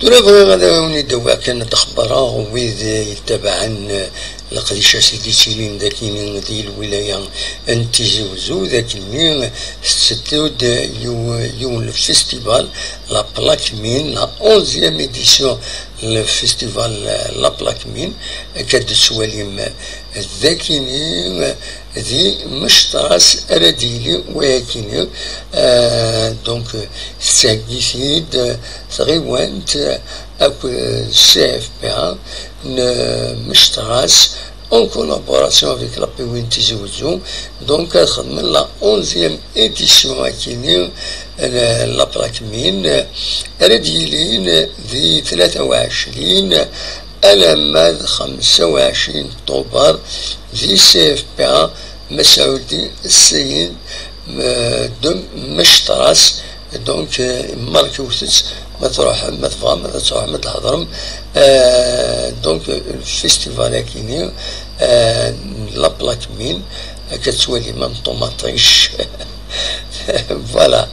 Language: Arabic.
ولا بغي غادا وني كان تخبرا ويذ يتبعن القديشة سيدي تيلين ذاكين ذي الولاية انتزوزو ذاكني ستود يوم الفستيفال لا بلاك مين لا 11e édition الفستيفال لا بلاك مين كاد سواليم ذاكيني ذي مشتراس أراديلي ولكن دونك ساكيسيد صغيوانت أكو سيف بها مشتراس en collaboration avec la PWN Tizi Ouzou. Donc, la 11e édition à Kenya, la plaque mine, رديلين ذي 23 ألماد 25 طوبر ذي سي اف بي مسعودي السيد دم مشتراس دونك ماركوتس ما تروح ما تبغى ما تروح ما تهضرم دونك الفيستيفال كيني لا بلاك مين كتولي من طوماطيش فوالا